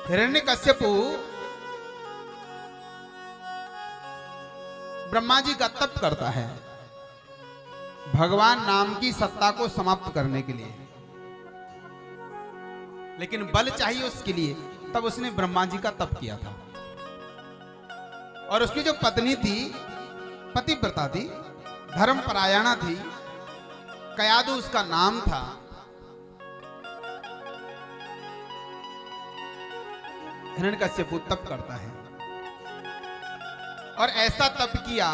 हिरण्यकश्यपु ब्रह्मा जी का तप करता है भगवान नाम की सत्ता को समाप्त करने के लिए, लेकिन बल चाहिए उसके लिए। तब उसने ब्रह्मा जी का तप किया था। और उसकी जो पत्नी थी पतिव्रता थी, धर्मपरायणा थी, कयादु उसका नाम था। हिरण्यकश्यपु तप करता है और ऐसा तप किया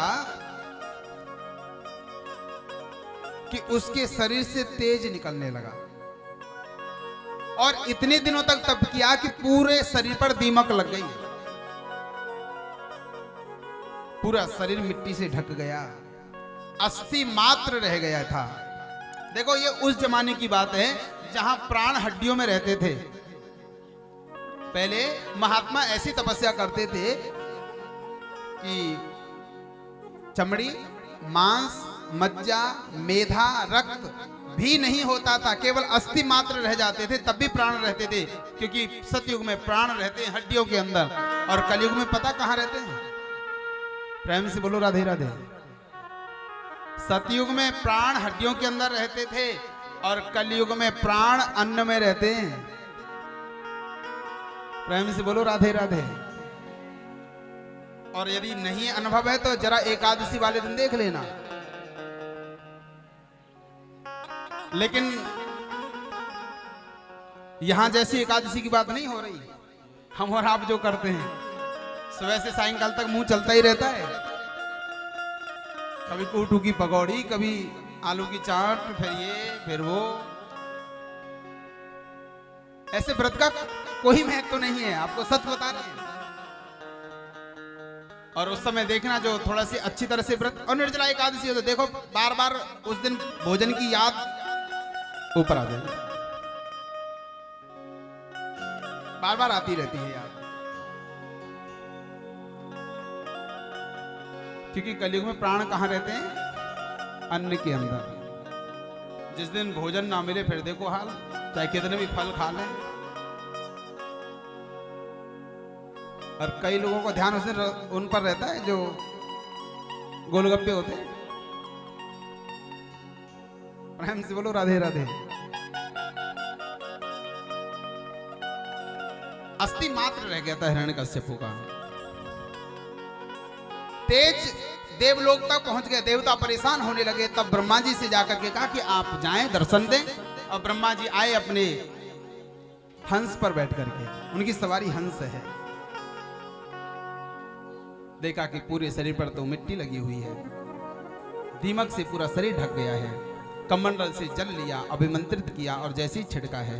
कि उसके शरीर से तेज निकलने लगा। और इतने दिनों तक तप किया कि पूरे शरीर पर दीमक लग गई, पूरा शरीर मिट्टी से ढक गया, अस्थि मात्र रह गया था। देखो ये उस जमाने की बात है जहां प्राण हड्डियों में रहते थे। पहले महात्मा ऐसी तपस्या करते थे कि चमड़ी, मांस, मज्जा, मेधा, रक्त भी नहीं होता था, केवल अस्थि मात्र रह जाते थे, तब भी प्राण रहते थे। क्योंकि सतयुग में प्राण रहते हैं हड्डियों के अंदर, और कलयुग में पता कहां रहते हैं? प्रेम से बोलो राधे राधे। सतयुग में प्राण हड्डियों के अंदर रहते थे और कलयुग में प्राण अन्न में रहते हैं। प्रेम से बोलो राधे राधे। और यदि नहीं अनुभव है तो जरा एकादशी वाले दिन देख लेना। लेकिन यहां जैसी एकादशी की बात नहीं हो रही। हम और आप जो करते हैं सुबह से सायंकाल तक मुंह चलता ही रहता है, कभी कूटू की पकौड़ी, कभी आलू की चाट, फिर ये फिर वो। ऐसे व्रत का कोई महत्व तो नहीं है, आपको सच बता रहे हैं। और उस समय देखना जो थोड़ा सी अच्छी तरह से व्रत, और निर्जला एकादशी हो तो देखो बार बार उस दिन भोजन की याद ऊपर आ जाएगी, बार बार आती रहती है याद। क्योंकि कलयुग में प्राण कहां रहते हैं? अन्न के अंदर। जिस दिन भोजन ना मिले फिर देखो हाल, चाहे कितने भी फल खा लें। और कई लोगों को ध्यान उस दिन उन पर रहता है जो गोलगप्पे होते हैं। प्रेम से बोलो राधे राधे। अस्थि मात्र रह गया था हिरण्यकश्यपु का। तेज देवलोक तक पहुंच गए, देवता परेशान होने लगे। तब ब्रह्मा जी से जाकर के कहा कि आप जाएं दर्शन दें। और ब्रह्मा जी आए अपने हंस पर बैठ करके, उनकी सवारी हंस है। देखा कि पूरे शरीर पर तो मिट्टी लगी हुई है, दीमक से पूरा शरीर ढक गया है। कमंडल से जल लिया, अभिमंत्रित किया और जैसे ही छिड़का है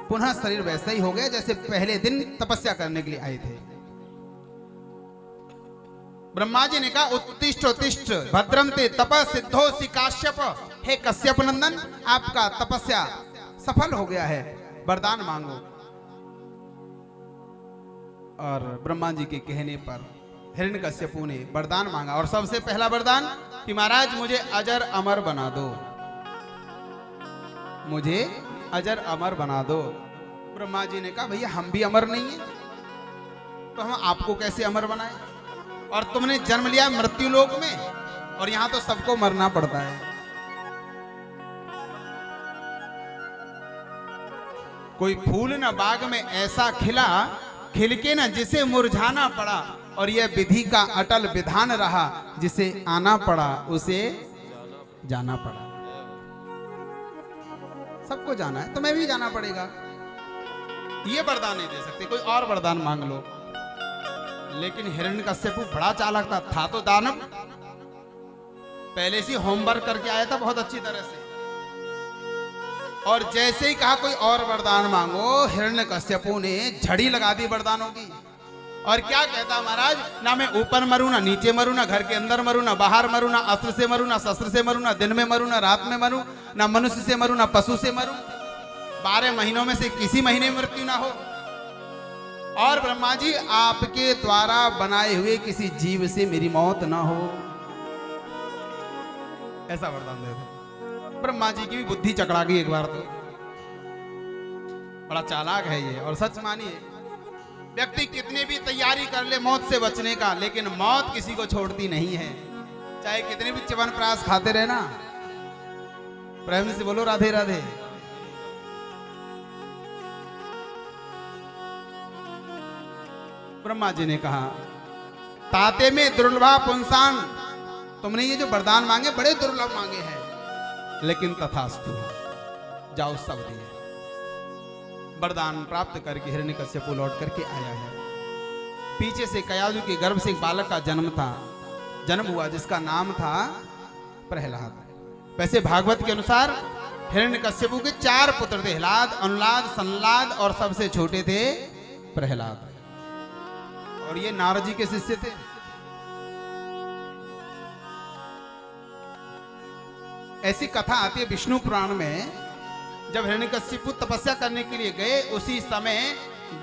पुनः शरीर वैसा ही हो गया जैसे पहले दिन तपस्या करने के लिए आए थे। ब्रह्मा जी ने कहा उत्तिष्ठ उत्तिष्ठ भद्रम ते तप सिद्धोसि काश्यप। हे कश्यप नंदन, आपका तपस्या सफल हो गया है, वरदान मांगो। और ब्रह्मा जी के कहने पर हिरण्यकश्यपु ने वरदान मांगा। और सबसे पहला वरदान कि महाराज मुझे अजर अमर बना दो, मुझे अजर अमर बना दो। ब्रह्मा जी ने कहा भैया हम भी अमर नहीं है, तो हम आपको कैसे अमर बनाए? और तुमने जन्म लिया मृत्यु लोक में, और यहां तो सबको मरना पड़ता है। कोई फूल न बाग में ऐसा खिला, खिल के न जिसे मुरझाना पड़ा। और यह विधि का अटल विधान रहा, जिसे आना पड़ा उसे जाना पड़ा। सबको जाना है, तुम्हें भी जाना पड़ेगा। ये वरदान नहीं दे सकते, कोई और वरदान मांग लो। लेकिन हिरण्यकश्यपु बड़ा चालाक था तो दानव, पहले से होमवर्क करके आया था बहुत अच्छी तरह से। और जैसे ही कहा कोई और वरदान मांगो, हिरण्यकश्यपु ने झड़ी लगा दी वरदानों की। और क्या कहता महाराज, ना मैं ऊपर मरूं, ना नीचे मरूं, ना घर के अंदर मरूं, ना बाहर मरूं, ना अस्त्र से मरूं, ना शस्त्र से मरूं, ना दिन में मरूं, ना रात में मरूं, ना मनुष्य से मरूं, ना पशु से मरूं, 12 महीनों में से किसी महीने में मृत्यु ना हो। और ब्रह्मा जी आपके द्वारा बनाए हुए किसी जीव से मेरी मौत ना हो, ऐसा वरदान दे दो। ब्रह्मा जी की भी बुद्धि चकरा गई एक बार तो। बड़ा चालाक है ये। और सच मानिए, व्यक्ति कितने भी तैयारी कर ले मौत से बचने का, लेकिन मौत किसी को छोड़ती नहीं है, चाहे कितने भी च्यवनप्राश खाते रहे ना। प्रेम से बोलो राधे राधे। ब्रह्मा जी ने कहा, ताते में दुर्लभा पुंसान, तुमने ये जो वरदान मांगे बड़े दुर्लभ मांगे हैं, लेकिन तथास्तु, जाओ सब दिए। वरदान प्राप्त करके हिरण्यकश्यप लौट करके आया है। पीछे से कयादु के गर्भ से एक बालक का जन्म हुआ, जिसका नाम था प्रहलाद। वैसे भागवत के अनुसार हिरण्यकश्यप के 4 पुत्र थे, हिलाद, अनुलाद, संलाद और सबसे छोटे थे प्रहलाद। और ये नारद जी के शिष्य थे। ऐसी कथा आती है विष्णु पुराण में, जब हिरण्यकश्यप तपस्या करने के लिए गए, उसी समय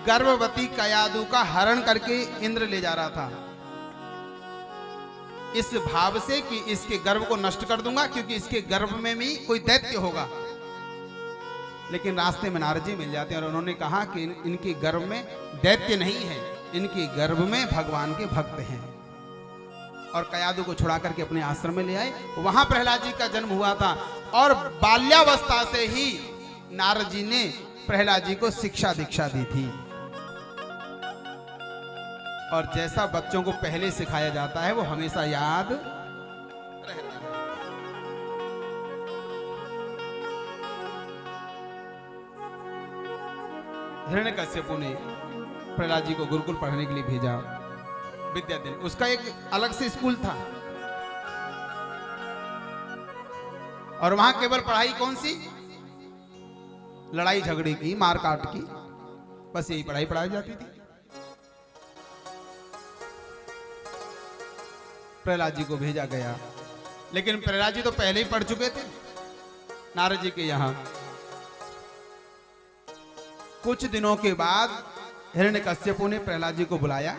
गर्भवती कयादु का हरण करके इंद्र ले जा रहा था, इस भाव से कि इसके गर्भ को नष्ट कर दूंगा, क्योंकि इसके गर्भ में भी कोई दैत्य होगा। लेकिन रास्ते में नारद जी मिल जाते हैं और उन्होंने कहा कि इनके गर्भ में दैत्य नहीं है, इनके गर्भ में भगवान के भक्त हैं। और कयादु को छुड़ा करके अपने आश्रम में ले आए। वहां प्रहलाद जी का जन्म हुआ था। और बाल्यावस्था से ही नारद जी ने प्रहलाद जी को शिक्षा दीक्षा दी थी। और जैसा बच्चों को पहले सिखाया जाता है वो हमेशा याद रहता है। हिरण्यकश्यप ने प्रहलाद जी को गुरुकुल पढ़ने के लिए भेजा, विद्या देने। उसका एक अलग से स्कूल था और वहां केवल पढ़ाई कौन सी, लड़ाई झगड़े की, मारकाट की, बस यही पढ़ाई पढ़ाई जाती थी। प्रहलाद जी को भेजा गया, लेकिन प्रहलाद जी तो पहले ही पढ़ चुके थे नारद जी के यहां। कुछ दिनों के बाद हिरण्यकश्यप ने प्रहलाद जी को बुलाया,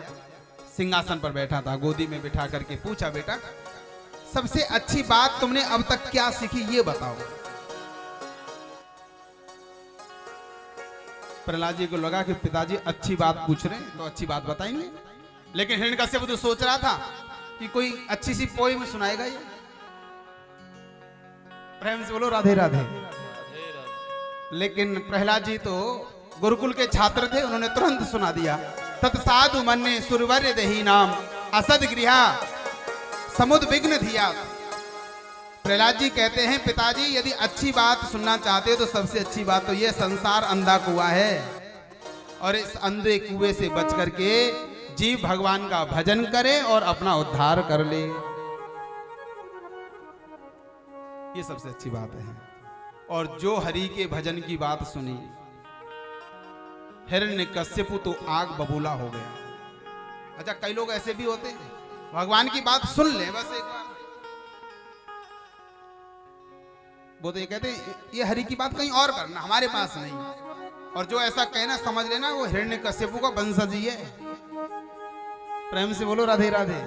सिंहासन पर बैठा था, गोदी में बिठा करके पूछा, बेटा सबसे अच्छी बात तुमने अब तक क्या सीखी ये बताओ। प्रहलाद जी को लगा कि पिताजी अच्छी बात पूछ रहे हैं तो अच्छी बात बताएंगे, लेकिन हिरण्यकश्यप तो सोच रहा था कि कोई अच्छी सी पोएम सुनाएगा ये। प्रेम से बोलो राधे राधे। लेकिन प्रहलाद जी तो गुरुकुल के छात्र थे, उन्होंने तुरंत सुना दिया। तत्साधु मन्ने सुरवर्य दही नाम असद गृहा समुद विघ्न धिया। प्रहलाद जी कहते हैं, पिताजी यदि अच्छी बात सुनना चाहते हो तो सबसे अच्छी बात तो ये, संसार अंधा कुआं है और इस अंधे कुएं से बच करके जीव भगवान का भजन करे और अपना उद्धार कर ले, ये सबसे अच्छी बात है। और जो हरि के भजन की बात सुनी, हिरण्यकश्यप तो आग बबूला हो गया। अच्छा, कई लोग ऐसे भी होते हैं, भगवान की बात सुन ले बस एक बार, वो तो ये कहते हैं ये हरि की बात कहीं और करना, हमारे पास नहीं। और जो ऐसा कहना समझ लेना वो हिरण्यकश्यप का वंशज ही है। प्रेम से बोलो राधे राधे।